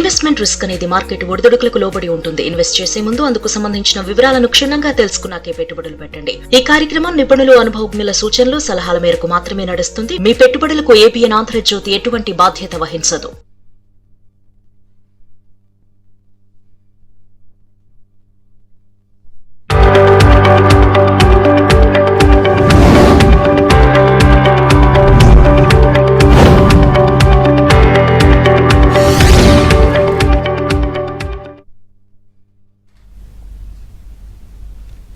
Investment risk అనేది market ఒడిదుడుకులకు లోబడి ఉంటుంది. ఇన్వెస్ట్ చేసే ముందు అందుకు సంబంధించిన వివరాలను క్షుణ్ణంగా తెలుసుకున్నాకే పెట్టుబడులు పెట్టండి. ఈ కార్యక్రమం నిపుణులు, అనుభవజ్ఞుల సూచనలు, సలహాల మేరకు మాత్రమే నడుస్తుంది. మీ పెట్టుబడులకు ఏబిఎన్ ఆంధ్రజ్యోతి ఎటువంటి బాధ్యత వహించదు.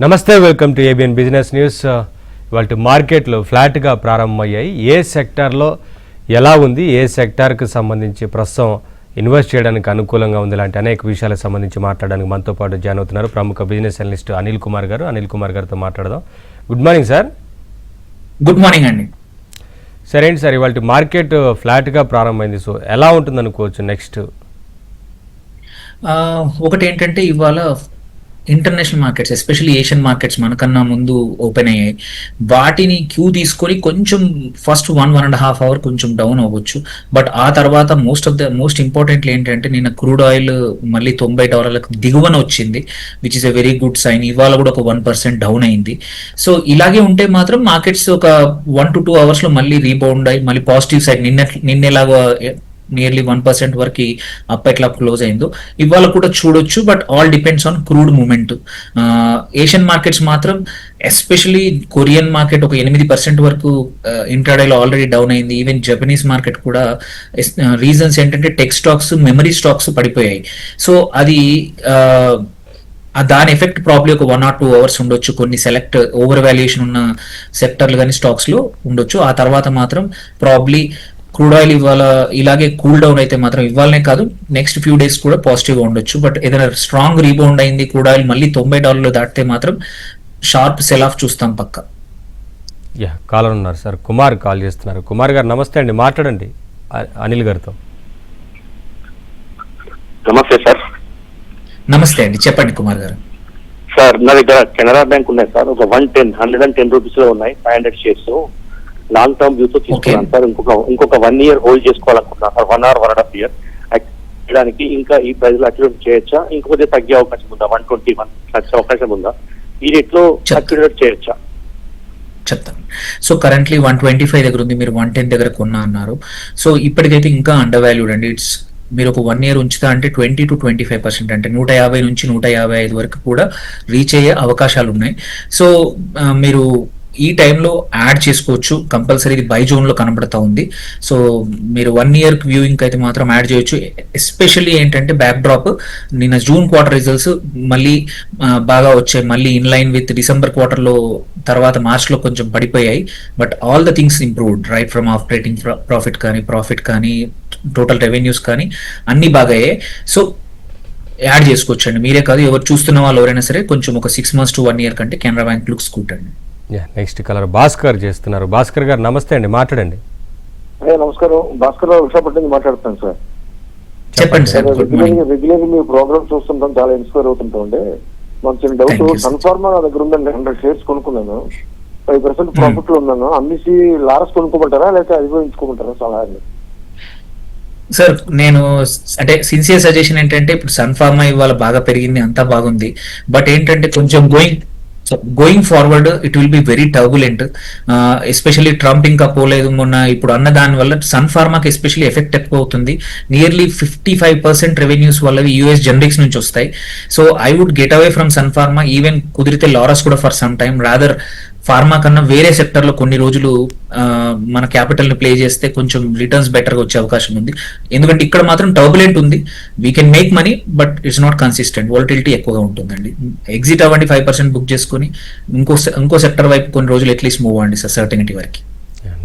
నమస్తే, welcome to ABN business news. ఇవాళ మార్కెట్లు ఫ్లాట్గా ప్రారంభమయ్యాయి. ఏ సెక్టార్లో ఎలా ఉంది, ఏ సెక్టార్కి సంబంధించి ప్రస్తుతం ఇన్వెస్ట్ చేయడానికి అనుకూలంగా ఉంది, ఇలాంటి అనేక విషయాలకు సంబంధించి మాట్లాడడానికి మనతో పాటు జాయిన్ అవుతున్నారు ప్రముఖ బిజినెస్ అనలిస్ట్ అనిల్ కుమార్ గారు. అనిల్ కుమార్ గారితో మాట్లాడదాం. Good morning sir. Good morning అండి. సరే ఏంటి సార్, ఇవాళ మార్కెట్ ఫ్లాట్గా ప్రారంభమైంది, సో ఎలా ఉంటుంది అనుకోవచ్చు నెక్స్ట్? ఒకటి ఏంటంటే ఇవాళ international markets, especially Asian markets మనకన్నా ముందు ఓపెన్ అయ్యాయి. వాటిని క్యూ తీసుకొని కొంచెం ఫస్ట్ 1.5 అవర్ కొంచెం డౌన్ అవ్వచ్చు. బట్ ఆ తర్వాత మోస్ట్ ఇంపార్టెంట్లీ ఏంటంటే నిన్న క్రూడ్ ఆయిల్ మళ్ళీ $90 దిగువన వచ్చింది, which is a very good sign. ఇవాళ కూడా ఒక 1% డౌన్ అయింది. సో ఇలాగే ఉంటే మాత్రం మార్కెట్స్ ఒక 1 to 2 అవర్స్ లో మళ్ళీ రీబౌండ్ అయ్యి మళ్ళీ పాజిటివ్ సైడ్ నిన్నెలాగా నియర్లీ 1% వరకు అప్ ఎట్లా క్లోజ్ అయిందో ఇవాళ కూడా చూడొచ్చు. But all depends on crude moment. Asian markets మాత్రం ఎస్పెషలీ కొరియన్ మార్కెట్ ఒక 8% వరకు ఇంట్రాడేలో ఆల్రెడీ డౌన్ అయింది. ఈవెన్ జపనీస్ మార్కెట్ కూడా. రీజన్స్ ఏంటంటే టెక్ స్టాక్స్, మెమరీ స్టాక్స్ పడిపోయాయి. సో అది దాని ఎఫెక్ట్ ప్రాబ్లీ ఒక 1 or 2 అవర్స్ ఉండొచ్చు. కొన్ని సెలెక్ట్ ఓవర్ వాల్యుయేషన్ ఉన్న సెక్టర్లు కానీ స్టాక్స్ లో ఉండొచ్చు. ఆ తర్వాత మాత్రం ప్రాబ్లీ క్రూడ్ ఆయిల్ ఇవాళ ఇలాగే కూల్ డౌన్ అయితే మాత్రం ఇవాళనే కాదు నెక్స్ట్ ఫ్యూ డేస్ కూడా పాజిటివ్ గా ఉండొచ్చు. బట్ ఏదైనా స్ట్రాంగ్ రీబౌండ్ అయింది, క్రూడ్ ఆయిల్ మళ్ళీ $90 దాటితే మాత్రం షార్ప్ సెల్ ఆఫ్ చూస్తాం పక్క. కాలర్ ఉన్నారు సార్, కుమార్ కాల్ చేస్తున్నారు. కుమార్ గారు నమస్తే అండి, మాట్లాడండి అనిల్ గారితో. నమస్తే సార్. నమస్తే అండి, చెప్పండి కుమార్ గారు. సార్ నా దగ్గర కెనరా బ్యాంక్ ఉన్నాయి సార్, ఒక 110 రూపీస్ లో ఉన్నాయి 500 షేర్స్. లాంగ్ టర్మ్ వ్యూ తో తీసుకున్నాను సార్. ఇంకొక 1 year హోల్డ్ చేసుకోవాలనుకుంటున్నాను సార్, 1 or 1.5 year చేయడానికి. ఇంకా ఈ ప్రైస్ లో అక్యురేట్ చేయొచ్చా? ఇంకొకటి తగ్గే అవకాశం ఉందా? 121 వచ్చే అవకాశం ఉందా? ఈ రేట్ లో అక్యురేట్ చేయొచ్చా? చెప్తాను. సో కరెంట్లీ 125 దగ్గర ఉంది, మీరు 110 దగ్గర కొన్నా అన్నారు. సో ఇప్పటికైతే ఇంకా అండర్ వాల్యూడ్ అండి. ఇట్స్ మీరు ఒక 1 year ఉంచుతా అంటే 20 to 25%, అంటే 150 నుంచి 155 వరకు కూడా రీచ్ అయ్యే అవకాశాలు ఉన్నాయి. సో మీరు ఈ టైంలో యాడ్ చేసుకోవచ్చు. కంపల్సరీ ఇది బై జోన్ లో కనబడతా ఉంది. సో మీరు 1 year వ్యూయింగ్ అయితే మాత్రం యాడ్ చేయొచ్చు. ఎస్పెషల్లీ ఏంటంటే బ్యాక్ డ్రాప్ నిన్న జూన్ క్వార్టర్ రిజల్ట్స్ మళ్ళీ బాగా వచ్చాయి, మళ్ళీ in line with December quarter లో. తర్వాత మార్చ్ లో కొంచెం పడిపోయాయి. But all the things improved, right from operating profit కానీ టోటల్ రెవెన్యూస్ కానీ అన్ని బాగా అయ్యాయి. సో యాడ్ చేసుకోవచ్చండి. మీరే కాదు, ఎవరు చూస్తున్న వాళ్ళు ఎవరైనా సరే కొంచెం ఒక 6 months to 1 year కంటే కెనరా బ్యాంక్ లుక్స్ గుడ్ అండి. నెక్స్ట్ కలర్ భాస్కర్ చేస్తున్నారు. భాస్కర్ గారు నమస్తే అండి, మాట్లాడండి. నమస్కారం, భాస్కర్ రావు విశాఖపట్నం నుంచి మాట్లాడుతాను సార్. చెప్పండి సార్. రెగ్యులర్ మీ ప్రోగ్రామ్ చూస్తుంటాం, చాలా ఇన్స్పైర్ అవుతుంటాం అండి. మాకు చిన్న డౌట్, సన్ఫార్మా నా దగ్గర ఉందండి, 100 shares కొనుక్కున్నాను, 5% ప్రాఫిట్ లో ఉన్నాను. అమ్మిసి లారస్ కొనుక్కోమంటారా లేకపోతే అధిగమించుకోమంటారా సలహా? సార్ నేను అంటే సిన్సియర్ సజెషన్ ఏంటంటే ఇప్పుడు సన్ఫార్మా ఇవాళ బాగా పెరిగింది, అంతా బాగుంది. బట్ ఏంటంటే కొంచెం going forward it will be very turbulent. Especially Trump ఇంకా పోలేదు మొన్న, ఇప్పుడు అన్న దాని వల్ల సన్ ఫార్మాకి ఎస్పెషల్లీ ఎఫెక్ట్ ఎక్కువ అవుతుంది. నియర్లీ 55% రెవెన్యూస్ వల్లవి యూఎస్ జనరిక్స్ నుంచి వస్తాయి. So I would get away from Sun Pharma. Even కుదిరితే లారస్ కూడా for some time. Rather pharma కన్నా వేరే సెక్టర్ లో కొన్ని రోజులు మన క్యాపిటల్ ని ప్లే చేస్తే కొంచెం రిటర్న్స్ బెటర్ గా వచ్చే అవకాశం ఉంది. ఎందుకంటే ఇక్కడ మాత్రం టర్బులెంట్ ఉంది. We can make money but it's not consistent, volatility ఎక్కువగా ఉంటుందండి. ఎగ్జిట్ అవ్వండి, 5% బుక్ చేసుకుని ఇంకో సెక్టర్ వైపు కొన్ని రోజులు అట్లీస్ట్ మూవ్ అవ్వండి సార్, సర్టెనిటీ వరకు.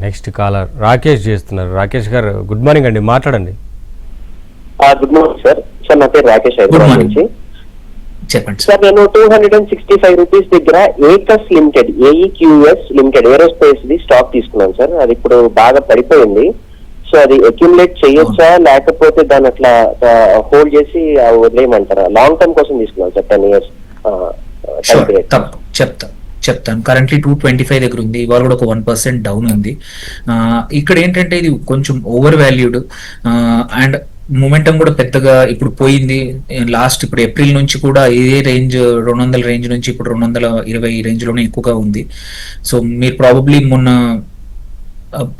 నెక్స్ట్ కాలర్ రాకేష్ చేస్తున్నారు. రాకేష్ గారు గుడ్ మార్నింగ్ అండి, మాట్లాడండి. Good morning sir. సార్ నా పేరు రాకేష్ హైదరాబాద్ నుంచి. చెప్పండి సార్. నేను 265 రూపీస్ దగ్గర Aequs limited, AEQS limited aerospace the stock తీసుకున్నాను సార్. అది ఇప్పుడు బాగా పడిపోయింది. సో అది అక్యుములేట్ చేయొచ్చా లేకపోతే దాన్ని అట్లా హోల్డ్ చేసి వదిలేయమంటారా? లాంగ్ టర్మ్ కోసం తీసుకున్నాను సార్, 10 years. చెప్తాను. కరెంట్లీ 225 దగ్గర ఉంది, ఇవాళ కూడా ఒక 1% డౌన్ ఉంది. ఇక్కడ ఏంటంటే ఇది కొంచెం ఓవర్ వాల్యూడ్ అండ్ మొమెంటం కూడా పెద్దగా ఇప్పుడు పోయింది. లాస్ట్ ఇప్పుడు ఏప్రిల్ నుంచి కూడా ఇదే రేంజ్ 200 రేంజ్ నుంచి ఇప్పుడు 220 రేంజ్ లోనే ఎక్కువగా ఉంది. సో మీరు ప్రాబబ్లీ మొన్న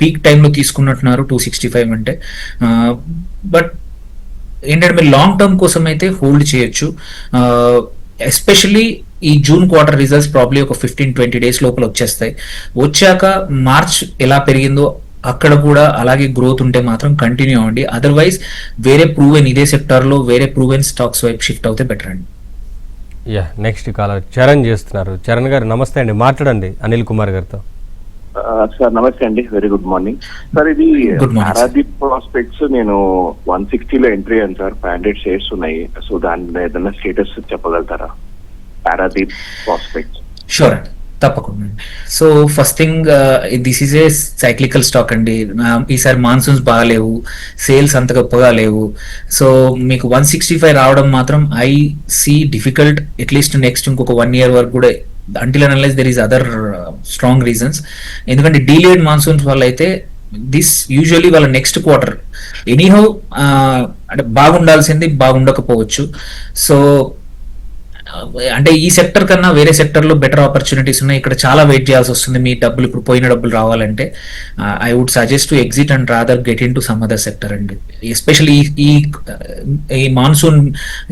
పీక్ టైంలో తీసుకున్నట్టున్నారు 265 అంటే. బట్ ఏంటంటే మీరు లాంగ్ టర్మ్ కోసం అయితే హోల్డ్ చేయొచ్చు. ఎస్పెషల్లీ ఈ జూన్ క్వార్టర్ రిజల్ట్స్ ప్రాబ్లీ ఒక 15-20 డేస్ లోపల వచ్చేస్తాయి. వచ్చాక మార్చ్ ఎలా పెరిగిందో అక్కడ కూడా అలాగే గ్రోత్ ఉంటే మాత్రం కంటిన్యూ అవ్వండి. అదర్వైజ్ వేరే ప్రూవెన్ ఇదే సెక్టార్లో వేరే ప్రూవెన్ స్టాక్స్ వైపు షిఫ్ట్ అవుతే బెటర్ అండి. నెక్స్ట్ కాలర్ చరణ్ చేస్తున్నారు. చరణ్ గారు నమస్తే అండి, మాట్లాడండి అనిల్ కుమార్ గారితో. సార్ నమస్తే అండి, వెరీ గుడ్ మార్నింగ్ సార్. ఇది Good morning, పారాదీప్ ప్రాస్పెక్ట్స్ నేను 160లో ఎంట్రీ అయ్యాను సార్. 500 షేర్స్ ఉన్నాయి. సో దాని ఏదైనా స్టేటస్ చెప్పగలుగుతారా పారాదీప్ ప్రాస్పెక్ట్స్? షూర్ అండి, తప్పకుండా. So first thing, this is a cyclical stock అండి. ఈసారి మాన్సూన్స్ బాగాలేవు, సేల్స్ అంత గొప్పగా లేవు. సో మీకు 165 రావడం మాత్రం I see difficult, at least next ఇంకొక 1 year వరకు కూడా, until and unless there is other strong reasons. ఎందుకంటే డీలేడ్ మాన్సూన్స్ వల్ల అయితే దిస్ యూజువల్లీ వాళ్ళ నెక్స్ట్ క్వార్టర్ ఎనీహౌ అంటే బాగుండాల్సింది బాగుండకపోవచ్చు. సో అంటే ఈ సెక్టర్ కన్నా వేరే సెక్టర్ లో బెటర్ ఆపర్చునిటీస్ ఉన్నాయి. ఇక్కడ చాలా వెయిట్ చేయాల్సి వస్తుంది మీ డబ్బులు, ఇప్పుడు పోయిన డబ్బులు రావాలంటే. I would suggest to exit and rather get in to some other sector అండి. ఎస్పెషల్లీ ఈ మాన్సూన్,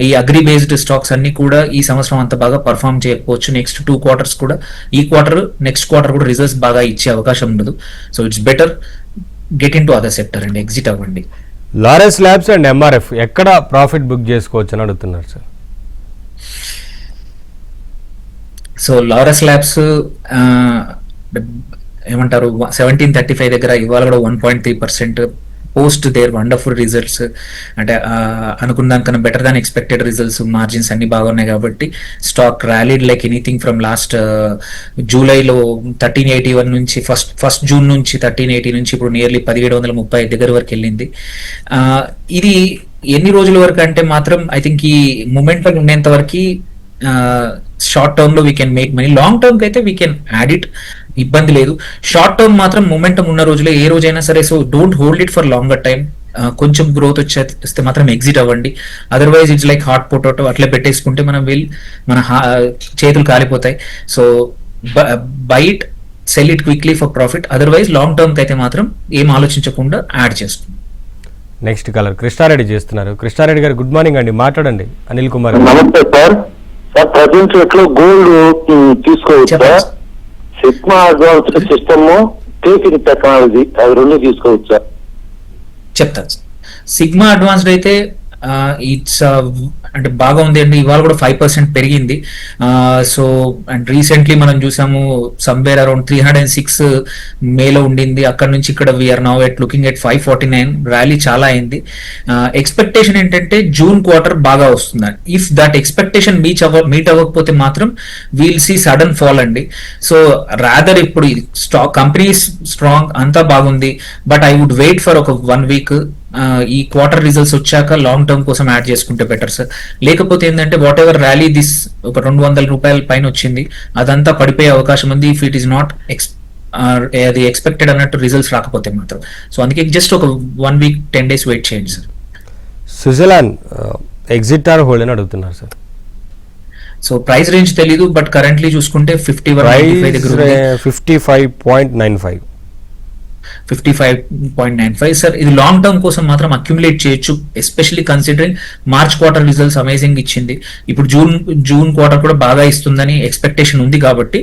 ఈ అగ్రి బేస్డ్ స్టాక్స్ అన్ని కూడా ఈ సంవత్సరం అంత బాగా పర్ఫామ్ చేయకపోవచ్చు. నెక్స్ట్ 2 quarters కూడా, ఈ క్వార్టర్ నెక్స్ట్ క్వార్టర్ కూడా రిజల్ట్స్ బాగా ఇచ్చే అవకాశం ఉండదు. So it's better get in to other sector అండి, ఎగ్జిట్ అవ్వండి. లారెస్ ల్యాబ్స్ అండ్ ఎంఆర్ఎఫ్ ఎక్కడ ప్రాఫిట్ బుక్ చేసుకోవచ్చు అని అడుగుతున్నారు సార్. సో లారస్ ల్యాబ్స్ ఏమంటారు 1735 దగ్గర ఇవాళ కూడా 1.3% పోస్ట్ దేర్ వండర్ఫుల్ రిజల్ట్స్. అంటే అనుకున్న దానికన్నా better than expected results, margins అన్ని బాగున్నాయి కాబట్టి stock rallied like anything from last జూలైలో 1381 నుంచి ఫస్ట్ జూన్ నుంచి 1380 నుంచి ఇప్పుడు నియర్లీ 1730 దగ్గర వరకు వెళ్ళింది. ఇది ఎన్ని రోజుల వరకు అంటే మాత్రం ఐ థింక్ ఈ మూమెంట్ ఉండేంత వరకు షార్ట్ టర్మ్ లో we can make money. Long term కి అయితే వీ కెన్ యాడ్ ఇట్, ఇబ్బంది లేదు. షార్ట్ టర్మ్ మాత్రం మొమెంటం ఉన్న రోజులే ఏ రోజైనా సరే. So don't hold it for longer time. కొంచెం గ్రోత్ వస్తే మాత్రం ఎగ్జిట్ అవ్వండి. Otherwise it's like hot potato, అట్లా పెట్టేసుకుంటే మన చేతులు కాలిపోతాయి. So buy it, sell it quickly for profit. Otherwise long term కి అయితే మాత్రం ఏం ఆలోచించకుండా యాడ్ చేసుకోండి. నెక్స్ట్ కలర్ కృష్ణారెడ్డి చేస్తున్నారు. కృష్ణారెడ్డి గారు గుడ్ మార్నింగ్ అండి, మాట్లాడండి అనిల్ కుమార్ గారు. నమస్తే సార్. సార్ ప్రజెంట్ ఎట్లా గోల్డ్ తీసుకోవచ్చా? Sigma advanced system, taking technology, అవి రెండు తీసుకోవచ్చా? చెప్తాను. సిగ్మా అడ్వాన్స్డ్ అయితే ఇట్స్ అంటే బాగా ఉంది అండి. ఇవాళ కూడా 5% పెరిగింది. సో అండ్ రీసెంట్లీ మనం చూసాము సమ్వేర్ అరౌండ్ 306 మేలో ఉండింది. అక్కడ నుంచి ఇక్కడ we're now at looking at 549. Rally చాలా అయింది. ఎక్స్పెక్టేషన్ ఏంటంటే జూన్ క్వార్టర్ బాగా వస్తుంది. ఇఫ్ దట్ ఎక్స్పెక్టేషన్ మీట్ అవ్వకపోతే మాత్రం వీల్ సీ సడన్ ఫాల్ అండి. సో రాదర్ ఇప్పుడు స్టాక్ కంపెనీస్ స్ట్రాంగ్ అంతా బాగుంది, but I would wait for ఒక 1 week. ఈ క్వార్టర్ రిజల్ట్స్ వచ్చాక లాంగ్ టర్మ్ కోసం యాడ్ చేసుకుంటే బెటర్ సార్. లేకపోతే ఏంటంటే వాట్ ఎవర్ ర్యాలీ దిస్ ఒక 200 రూపాయల పైన వచ్చింది, అదంతా పడిపోయే అవకాశం ఉంది ఇఫ్ ఇట్ ఈస్ నాట్ అది ఎక్స్పెక్టెడ్ అన్నట్టు రిజల్ట్స్ రాకపోతే మాత్రం. సో అందుకే జస్ట్ ఒక 1 week 10 days వెయిట్ చేయండి sir. Switzerland exit or hold అని అడుగుతున్నారు సార్. సో ప్రైస్ రేంజ్ తెలీదు, బట్ కరెంట్లీ చూసుకుంటే 51.95 దగ్గర ఉంది. 55.95 55.95 సార్. ఇది లాంగ్ టర్మ్ కోసం మాత్రం అక్యుములేట్ చేయొచ్చు, especially considering March quarter results amazing ఇచ్చింది. ఇప్పుడు జూన్ క్వార్టర్ కూడా బాగా ఇస్తుందని ఎక్స్పెక్టేషన్ ఉంది కాబట్టి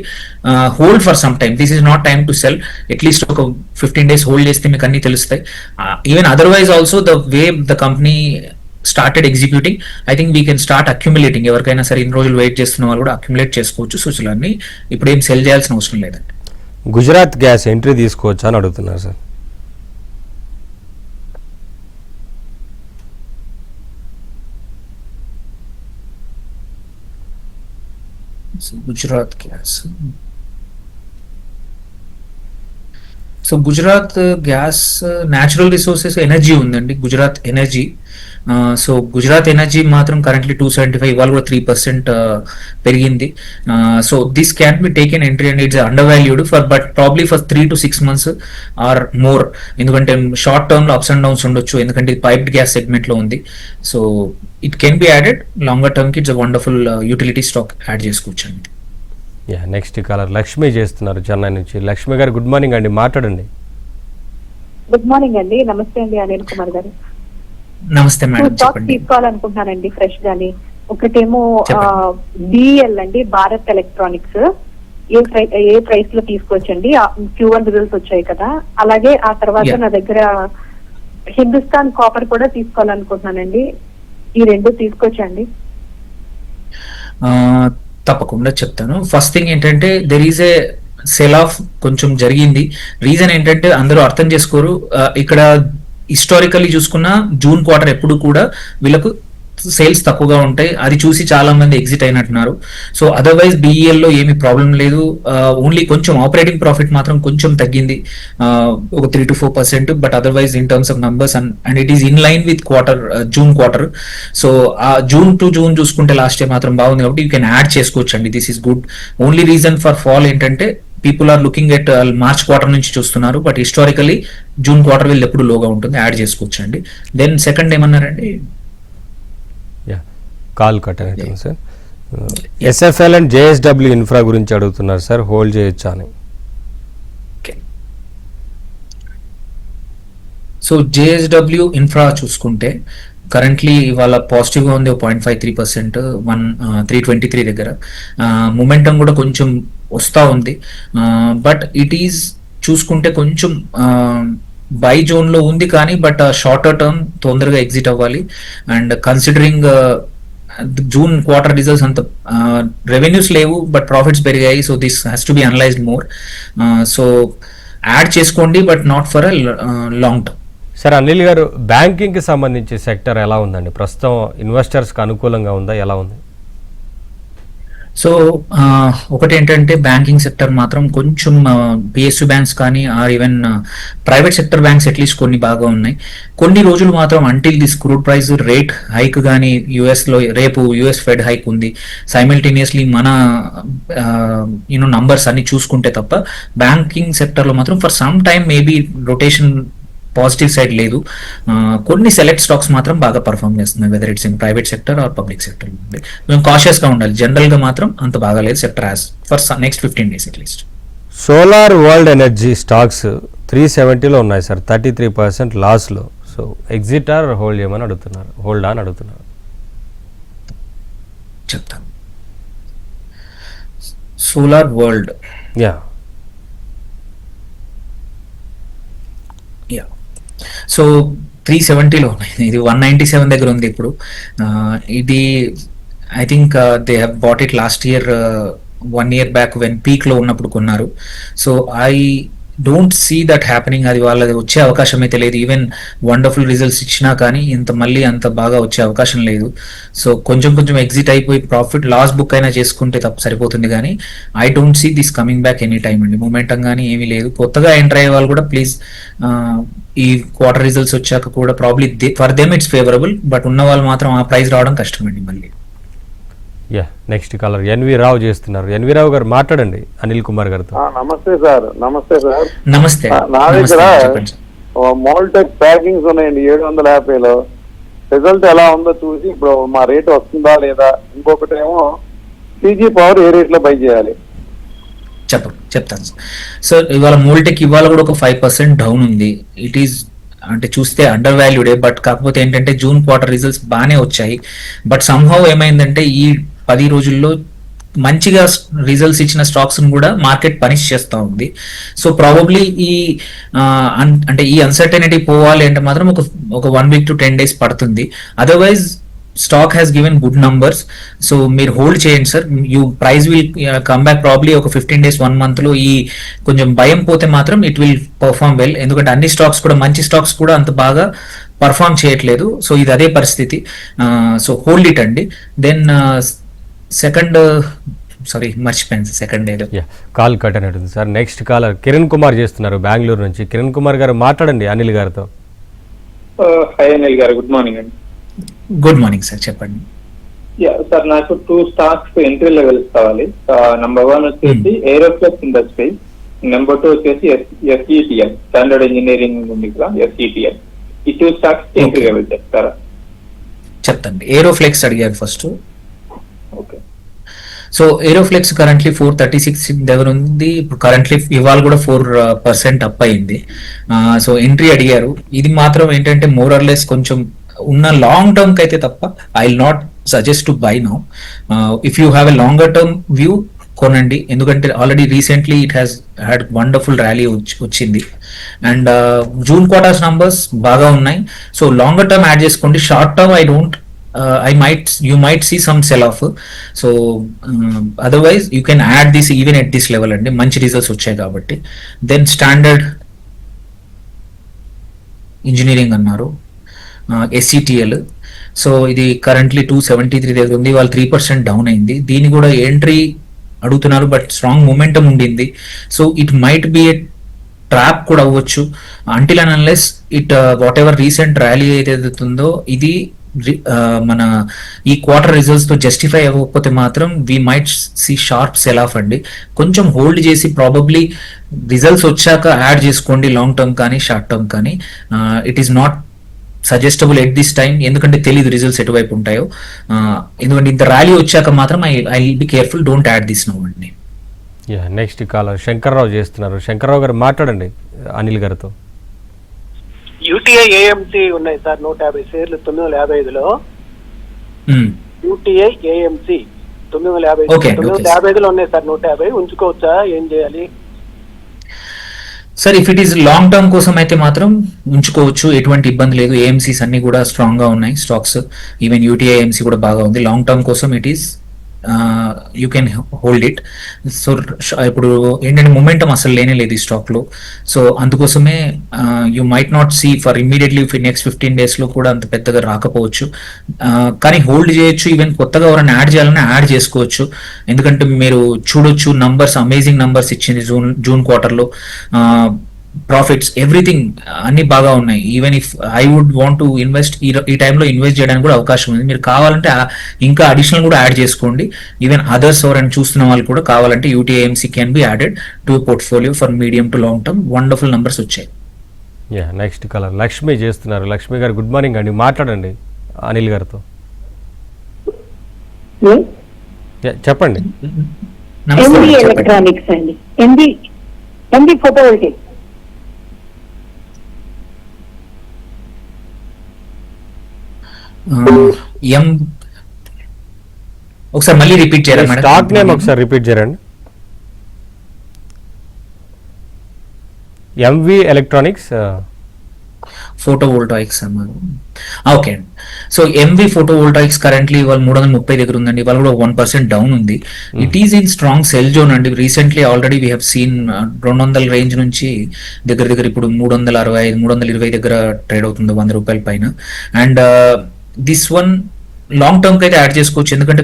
hold for some time. This is not time to cell. At least ఒక 15 days హోల్డ్ చేస్తే మీకు అన్ని తెలుస్తాయి. Even otherwise also the way the company started executing, I think we can start accumulating. ఎవరికైనా సరే ఇన్ని రోజులు వెయిట్ చేస్తున్న వాళ్ళు కూడా అక్యుములేట్ చేసుకోవచ్చు సూచనలన్నీ. ఇప్పుడు ఏం సెల్ చేయాల్సిన అవసరం లేదండి. గుజరాత్ గ్యాస్ ఎంట్రీ తీసుకోవచ్చా అని అడుగుతున్నారు sir. Gujarat gas so Gujarat gas, natural resources, energy ఉందండి, Gujarat energy. So Gujarat energy మాత్రం కరెంట్లీ 275, ఇవాళ కూడా 3% పెరిగింది. So this can be taken entry and it's under valued but probably for 3 to 6 months or more. ఎందుకంటే షార్ట్ టర్మ్ లో అప్స్ అండ్ డౌన్స్ ఉండొచ్చు, ఎందుకంటే ఇది పైప్డ్ గ్యాస్ సెగ్మెంట్ లో ఉంది. So it can be added. Longer term కి it's wonderful utility stock add చేసుకోవచ్చు అండి. నెక్స్ట్ కాలర్ లక్ష్మి చేస్తున్నారు చెన్నై నుంచి. లక్ష్మి గారు గుడ్ మార్నింగ్ అండి, మాట్లాడండి. గుడ్ మార్నింగ్ అండి. నమస్తే అండి అనిల్ కుమార్ గారు. నమస్తే మేడం, స్టాక్ చెప్పండి. తీసుకోవాలనుకుంటున్నానండి ఫ్రెష్ గాని. ఒకటేమో చెప్పండి. బిఎల్ అండి, భారత్ ఎలక్ట్రానిక్స్. ఏ ప్రైస్ లో తీసుకోవచ్చండి? Q1 రిజల్ట్స్ వచ్చాయి కదా. అలాగే ఆ తర్వాత Yeah. నా దగ్గర హిందుస్థాన్ కాపర్ కూడా తీసుకోవాలనుకుంటున్నానండి. ఈ రెండు తీసుకోవచ్చండి? తప్పకుండా చెప్తాను. ఫస్ట్ థింగ్ ఏంటంటే there is a cell of కొంచెం జరిగింది. రీజన్ ఏంటంటే అందరూ అర్థం చేసుకోరు. ఇక్కడ హిస్టారికల్లీ చూసుకున్న జూన్ క్వార్టర్ ఎప్పుడు కూడా వీళ్ళకు సేల్స్ తక్కువగా ఉంటాయి. అది చూసి చాలా మంది ఎగ్జిట్ అయినట్టున్నారు. సో అదర్వైజ్ బిఈఎల్ లో ఏమి ప్రాబ్లం లేదు. ఓన్లీ కొంచెం ఆపరేటింగ్ ప్రాఫిట్ మాత్రం కొంచెం తగ్గింది, ఒక 3 to 4%. But otherwise in terms of numbers and it is in line with June quarter. So ఆ జూన్ టు జూన్ చూసుకుంటే లాస్ట్ ఇయర్ మాత్రం బాగుంది కాబట్టి యూ కెన్ యాడ్ చేసుకోవచ్చు అండి. This is good. Only reason for fall ఏంటంటే people are looking at March quarter నుంచి చూస్తున్నారు, బట్ హిస్టారికలీ జూన్ క్వార్టర్ వీళ్ళు ఎప్పుడు లోగా ఉంటుంది, యాడ్ చేసుకోవచ్చు అండి. దెన్ సెకండ్ ఏమన్నారండి? కాల్ కట్ అవుతుంది sir. SFL and JSW infra గురించి అడుగుతున్నారు సార్, హోల్డ్ చేయొచ్చా అని. సో జేఎస్డబ్ల్యూ ఇన్ఫ్రా చూసుకుంటే కరెంట్లీ ఇవాళ పాజిటివ్ గా ఉంది, 0.53%, 323 దగ్గర. మొమెంటం కూడా కొంచెం వస్తా ఉంది. బట్ ఇట్ ఈస్ చూసుకుంటే కొంచెం బై జోన్ లో ఉంది, కానీ బట్ షార్టర్ టర్మ్ తొందరగా ఎగ్జిట్ అవ్వాలి. And considering June quarter results అంత రెవెన్యూస్ లేవు, బట్ ప్రాఫిట్స్ పెరిగాయి. So this has to be analysed more. So add చేసుకోండి, but not for a long term. Sir Anil గారు, బ్యాంకింగ్కి సంబంధించి సెక్టర్ ఎలా ఉందండి ప్రస్తుతం? ఇన్వెస్టర్స్కి అనుకూలంగా ఉందా, ఎలా ఉంది? సో ఒకటి ఏంటంటే బ్యాంకింగ్ సెక్టర్ మాత్రం కొంచెం పిఎస్యు బ్యాంక్స్ కానీ or even private sector banks at least కొన్ని బాగా ఉన్నాయి. కొన్ని రోజులు మాత్రం until this crude price rate hike కానీ యుఎస్లో రేపు యుఎస్ ఫెడ్ హైక్ ఉంది, సైమిల్టేనియస్లీ మన నంబర్స్ అన్ని చూసుకుంటే తప్ప బ్యాంకింగ్ సెక్టర్లో మాత్రం for some time maybe rotation positive side లేదు. కొన్ని సెలెక్ట్ స్టాక్స్ మాత్రం బాగా పర్ఫామ్ చేస్తున్నాయి, whether it's in private sector or public sector. మేము కాషియస్ గా ఉండాలి. జనరల్ గా మాత్రం అంత బాగా లేదు sector as for next 15 days at least. Solar world energy stocks 370లో ఉన్నాయి సార్, 33% లాస్లో. సో ఎగ్జిట్ ఆర్ హోల్డ్ చేయమని అడుగుతున్నారు, హోల్డ్ అని అడుగుతున్నారు. చెప్తాను. సోలార్ వరల్డ్ యా సో 370లో ఉన్నాయి, ఇది 197 దగ్గర ఉంది ఇప్పుడు. ఇది I think they have bought it last year, 1 year back when peak లో ఉన్నప్పుడు కొన్నారు. So I don't see that happening. అది వాళ్ళది వచ్చే అవకాశం అయితే లేదు. ఈవెన్ వండర్ఫుల్ రిజల్ట్స్ ఇచ్చినా కానీ మళ్ళీ అంత బాగా వచ్చే అవకాశం లేదు. సో కొంచెం ఎగ్జిట్ అయిపోయి ప్రాఫిట్ లాస్ బుక్ అయినా చేసుకుంటే తప్ప సరిపోతుంది, కానీ I don't see this coming back any time అండి. మూమెంటం కానీ ఏమీ లేదు. కొత్తగా ఎంటర్ అయ్యే వాళ్ళు కూడా ప్లీజ్ ఈ క్వార్టర్ రిజల్ట్స్ వచ్చాక కూడా probably for them it's favourable, but ఉన్న వాళ్ళు మాత్రం ఆ ప్రైస్ రావడం కష్టం అండి మళ్ళీ. నెక్స్ట్ కాలర్ ఎన్వి రావు చేస్తున్నారు. ఎన్వి రావు గారు మాట్లాడండి అనిల్ కుమార్ గారితో. నమస్తే సార్. నమస్తే సార్. నమస్తే. నా దగ్గర మోల్టెక్ ప్యాకింగ్స్ ఉన్నాయండి 750లో. రిజల్ట్ ఎలా ఉందో చూసి ఇప్పుడు మా రేట్ వస్తుందా లేదా. ఇంకొకటి ఏమో పీజీ పవర్ ఏ రేట్ లో బై చేయాలి చెప్తాను సార్. ఇవాళ మోల్టెక్ ఇవాళ కూడా ఒక 5% డౌన్ ఉంది. ఇట్ ఈస్ అంటే చూస్తే అండర్ వాల్యూడే, బట్ కాకపోతే ఏంటంటే జూన్ క్వార్టర్ రిజల్ట్స్ బాగానే వచ్చాయి. బట్ సంహౌ ఏమైందంటే ఈ 10 రోజుల్లో మంచిగా రిజల్ట్స్ ఇచ్చిన స్టాక్స్ కూడా మార్కెట్ పనిష్ చేస్తూ ఉంది. సో ప్రాబబ్లీ అంటే ఈ అన్సర్టనిటీ పోవాలి అంటే మాత్రం ఒక 1 week to 10 days పడుతుంది. Otherwise stock has given good numbers. So మీరు హోల్డ్ చేయండి sir. Price will come back probably ఒక 15 days 1 month లో. ఈ కొంచెం భయం పోతే మాత్రం ఇట్ విల్ పర్ఫార్మ్ వెల్, ఎందుకంటే అన్ని స్టాక్స్ కూడా మంచి స్టాక్స్ కూడా అంత బాగా పర్ఫార్మ్ చేయట్లేదు. సో ఇది అదే పరిస్థితి. సో హోల్డ్ ఇట్ అండి. దెన్ సెకండ్ సారీ మర్చిపోయాను సెకండ్ డేలో. యా, కాల్ కట్ అనేది sir. Next caller Kiran Kumar చేస్తున్నారు బెంగళూరు నుంచి. కిరణ్ కుమార్ గారు మాట్లాడండి అనిల్ గారితో. హాయ్ అనిల్ గారు, గుడ్ మార్నింగ్ అండి. గుడ్ మార్నింగ్ సార్, చెప్పండి. యా సార్, నాకు 2 స్టాక్స్ ఎంట్రీ లెవెల్స్ కావాలి. నంబర్ 1 వచ్చేసి ఏరోఫ్లెక్స్ ఇండస్ట్రీస్, నెంబర్ 2 వచ్చేసి ఎస్ఈటిఎల్, స్టాండర్డ్ ఇంజనీరింగ్ ఉంది కదా, ఎస్ఈటిఎల్. ఈ 2 స్టాక్స్ ఎంట్రీ లెవెల్ చెప్తారా? చెప్తాండి. ఏరోఫ్లెక్స్ అడిగారు ఫస్ట్. ఓకే. సో ఏరోఫ్లెక్స్ కరెంట్లీ 436 దగ్గర ఉంది. ఇప్పుడు కరెంట్లీ ఇవాళ కూడా 4% అప్ అయింది. సో ఎంట్రీ అడిగారు. ఇది మాత్రం ఏంటంటే మోర్ ఆర్ లెస్ కొంచెం ఉన్న లాంగ్ టర్మ్ కి అయితే తప్ప I will not suggest to buy now. If you have a longer term view కొనండి, ఎందుకంటే already recently it has had wonderful rally వచ్చింది. అండ్ జూన్ క్వార్టర్స్ నంబర్స్ బాగా ఉన్నాయి. సో లాంగర్ టర్మ్ యాడ్ చేసుకోండి. Short term you might see some sell off. So otherwise you can add this even at this level and మంచి results వచ్చాయి కాబట్టి. Then standard engineering అన్నారు, ఎస్సిటిఎల్. So ఇది currently 273 దగ్గర ఉంది. వాళ్ళు 3% డౌన్ అయింది. దీన్ని కూడా ఎంట్రీ అడుగుతున్నారు, బట్ స్ట్రాంగ్ మొమెంటం ఉండింది. So it might be a trap కూడా అవ్వచ్చు until and unless it what ever recent rally ఏదైతుందో ఇది మన ఈ క్వార్టర్ రిజల్ట్స్ తో జస్టిఫై అవ్వకపోతే మాత్రం we might see sharp sell off అండి. కొంచెం హోల్డ్ చేసి ప్రాబబ్లీ రిజల్ట్స్ వచ్చాక యాడ్ చేసుకోండి, లాంగ్ టర్మ్ కానీ షార్ట్ టర్మ్ కానీ. It is not suggestable at this time, ఎందుకంటే తెలియదు రిజల్ట్స్ ఎటువైపు ఉంటాయో. ఎందుకంటే ఇంత ర్యాలీ వచ్చాక మాత్రం I will be careful, don't add this now అండి. నెక్స్ట్ కాలర్ శంకర్రావు చేస్తున్నారు. శంకర్రావు గారు మాట్లాడండి అనిల్ గారితో. యూటీఐ ఏఎంసీ ఉన్నాయి సార్, 150 షేర్లు 955లో. యూటీఐ ఏఎంసీ 955లో ఉన్నాయి సార్. 150 ఉంచుకోవచ్చా, ఏం చేయాలి sir? If it is long term కోసం అయితే మాత్రం ఉంచుకోవచ్చు, ఎటువంటి ఇబ్బంది లేదు. ఏఎంసీస్ అన్ని కూడా స్ట్రాంగ్ గా ఉన్నాయి స్టాక్స్. ఈవెన్ యూటీఐ ఏఎంసీ కూడా బాగా ఉంది. లాంగ్ టర్మ్ కోసం it is you can hold it. So ఇప్పుడు ఏంటంటే మొమెంటం అసలు లేనే లేదు ఈ స్టాక్ లో. సో అందుకోసమే you might not see for immediately next 15 days లో కూడా అంత పెద్దగా రాకపోవచ్చు, కానీ హోల్డ్ చేయొచ్చు. ఈవెన్ కొత్తగా ఎవరైనా యాడ్ చేయాలన్నా యాడ్ చేసుకోవచ్చు, ఎందుకంటే మీరు చూడొచ్చు నంబర్స్, అమేజింగ్ నంబర్స్ ఇచ్చింది జూన్ క్వార్టర్ లో. ప్రాఫిట్స్ ఎవ్రీథింగ్ అన్ని బాగా ఉన్నాయి. Even if I would want to invest, ఈ టైంలో ఇన్వెస్ట్ చేయడానికి కూడా అవకాశం ఉంది. మీరు కావాలంటే ఇంకా అడిషనల్ కూడా యాడ్ చేసుకోండి. ఈవెన్ అదర్స్ ఎవరైనా చూస్తున్న వాళ్ళు కూడా కావాలంటే UTI AMC can be added to portfolio for medium to long term. Wonderful numbers వచ్చాయి. నెక్స్ట్ కలర్ లక్ష్మి చేస్తున్నారు. లక్ష్మి గారు గుడ్ మార్నింగ్ అండి, మాట్లాడండి అనిల్ గారితో. చెప్పండి. ఎలక్ట్రానిక్స్ అండి, ఎండి ఫోటోవోల్టైక్. ఒకసారి మళ్ళీ రిపీట్ చేయాలి మేడం, స్టాక్ నేమ్ ఒకసారి రిపీట్ చేయండి. ఎంవి ఎలక్ట్రానిక్స్ ఫోటోవోల్టాయిక్స్ అన్నారు. ఓకే అండి. సో ఎంవి ఫోటోవోల్టాయిక్స్ కరెంట్లీ వాళ్ళు 330 దగ్గర ఉందండి. వాళ్ళు కూడా 1% డౌన్ ఉంది. It is in strong sell zone అండి. Recently already we have seen 200 range నుంచి దగ్గర ఇప్పుడు 365, 320 దగ్గర ట్రేడ్ అవుతుంది, 100 రూపాయల పైన. And this one long term కి అయితే యాడ్ చేసుకోవచ్చు, ఎందుకంటే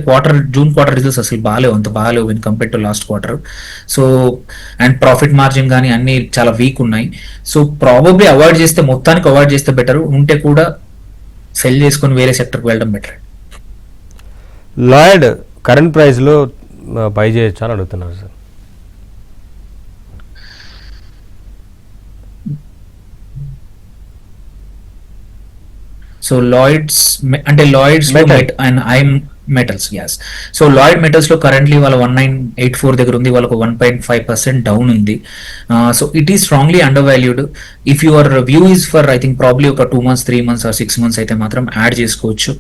జూన్ క్వార్టర్ రిజల్ట్స్ అసలు అంత బాగాలేవు in compare to last quarter. So and profit margin కానీ అన్ని చాలా వీక్ ఉన్నాయి. సో ప్రాబబ్లీ అవాయిడ్ చేస్తే, మొత్తానికి అవాయిడ్ చేస్తే బెటర్, ఉంటే కూడా సెల్ చేసుకొని వేరే సెక్టర్కి వెళ్ళడం బెటర్. లాయిడ్ కరెంట్ ప్రైస్ లో బై చేయొచ్చు అని అడుగుతున్నారు సార్. సో లాయిడ్స్ అంటే Lloyds and I'm metals, yes. So Lloyd metals లో కరెంట్లీ వాళ్ళ 1984 దగ్గర ఉంది. వాళ్ళకు 1.5% డౌన్ ఉంది. So it is strongly under valued. If your view is for I think probably ఒక 2 months, 3 months or 6 months అయితే మాత్రం యాడ్ చేసుకోవచ్చు.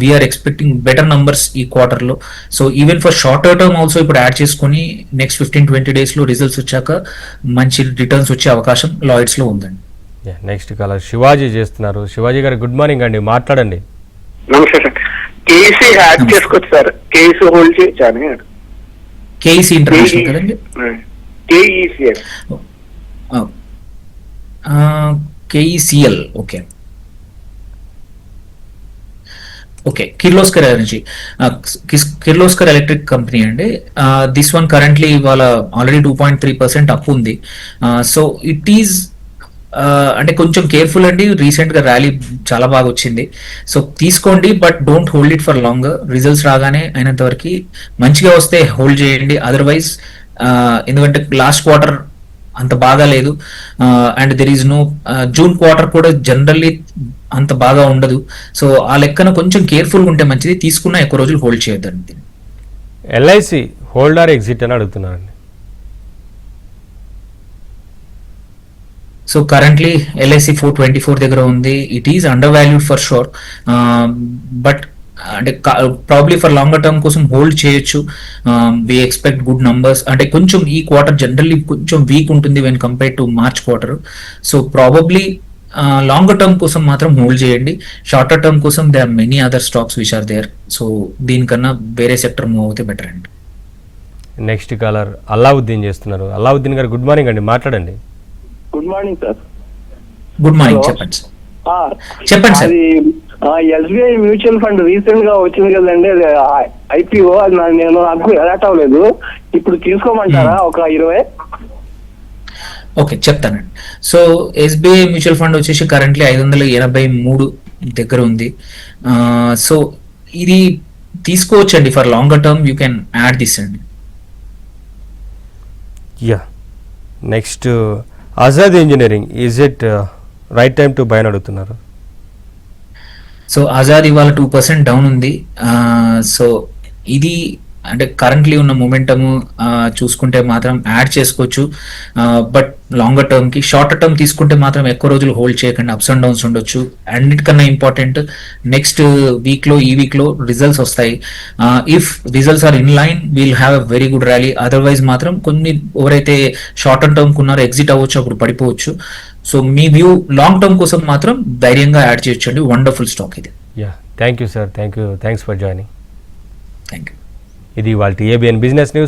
వీఆర్ ఎక్స్పెక్టింగ్ బెటర్ నంబర్స్ ఈ క్వార్టర్ లో. So even for shorter term also ఇప్పుడు add చేసుకుని next 15-20 days లో results వచ్చాక మంచి రిటర్న్స్ వచ్చే అవకాశం లాయిడ్స్ లో ఉందండి. నెక్స్ట్ కాలర్ శివాజీ చేస్తున్నారు. శివాజీ గారు గుడ్ మార్నింగ్ అండి, మాట్లాడండి. నమస్తే సార్. కేసీ యాడ్ చేసుకోవచ్చు సార్, కేసీ హోల్డ్ చేయొచ్చాను. కేసీ ఇంటర్నేషనల్ కదండి, KECL. Okay, okay, Kirloskar energy, Kirloskar electric company అండి. దిస్ వన్ కరెంట్లీ ఇవాళ ఆల్రెడీ 2.3% అప్ ఉంది. సో ఇట్ ఈజ్ అంటే కొంచెం కేర్ఫుల్ అండి. రీసెంట్ గా ర్యాలీ చాలా బాగా వచ్చింది, సో తీసుకోండి, but don't hold it for long. Results రాగానే అయినంత వరకు మంచిగా వస్తే హోల్డ్ చేయండి. అదర్వైజ్ ఎందుకంటే లాస్ట్ క్వార్టర్ అంత బాగా లేదు, and there is no June quarter కూడా జనరల్లీ అంత బాగా ఉండదు. సో ఆ లెక్కన కొంచెం కేర్ఫుల్గా ఉంటే మంచిది. తీసుకున్న ఎక్కువ రోజులు హోల్డ్ చేయొద్దండి. ఎల్ఐసి హోల్డ్ ఆర్ ఎగ్జిట్ అని అడుగుతున్నారండి. సో కరెంట్లీ ఎల్ఐసి 424 దగ్గర ఉంది. It is under valued for sure, but అంటే ప్రాబ్లీ ఫర్ లాంగర్ టర్మ్ కోసం హోల్డ్ చేయొచ్చు. We expect good numbers. అంటే కొంచెం ఈ క్వార్టర్ జనరల్లీ కొంచెం వీక్ ఉంటుంది when compare to March quarter. So probably longer term కోసం మాత్రం హోల్డ్ చేయండి. షార్టర్ టర్మ్ కోసం they are many other stocks which are there. So దీనికన్నా వేరే సెక్టర్ మూవ్ అవుతే బెటర్ అండి. నెక్స్ట్ కాలర్ అల్లావుద్దీన్ చేస్తున్నారు. అల్లావుద్దీన్ గారు గుడ్ మార్నింగ్ అండి, మాట్లాడండి. Good morning sir. Good morning, Hello. చెప్పండి సార్. చెప్పండి సార్. అది ఎస్బీఐ మ్యూచువల్ ఫండ్ రీసెంట్ గా వచ్చింది కదండి, అది ఐపీఓ. అది నేను నాకు అలర్ట్ అవ్వలేదు. ఇప్పుడు తీసుకోమంటారా ఒక 20? ఓకే, చెప్తానండి. సో ఎస్బీఐ మ్యూచువల్ ఫండ్ వచ్చేసి కరెంట్లీ 583 దగ్గర ఉంది. సో ఇది తీసుకోవచ్చండి for longer term. You can add this అండి. Yeah, next Azad engineering, is it right time to buy అని అడుగుతున్నారు. సో ఆజాద్ ఇవాళ 2% డౌన్ ఉంది. సో ఇది అంటే కరెంట్లీ ఉన్న మొమెంటము చూసుకుంటే మాత్రం యాడ్ చేసుకోవచ్చు, బట్ లాంగర్ టర్మ్ కి. షార్టర్ టర్మ్ తీసుకుంటే మాత్రం ఎక్కువ రోజులు హోల్డ్ చేయకండి, అప్స్ అండ్ డౌన్స్ ఉండొచ్చు. అన్నిటికన్నా ఇంపార్టెంట్ నెక్స్ట్ వీక్ లో, ఈ వీక్ లో రిజల్ట్స్ వస్తాయి. If results are in line will have a very good rally. Otherwise మాత్రం కొన్ని ఎవరైతే షార్టర్ టర్మ్ కున్నారో ఎగ్జిట్ అవ్వచ్చు, అప్పుడు పడిపోవచ్చు. సో మీ వ్యూ లాంగ్ టర్మ్ కోసం మాత్రం ధైర్యంగా యాడ్ చేయొచ్చండి. వండర్ఫుల్ స్టాక్ ఇది. Yeah, thank you sir, thanks for joining. Thank you. ఇది వాళ్ళ ఏబిఎన్ బిజినెస్ న్యూస్.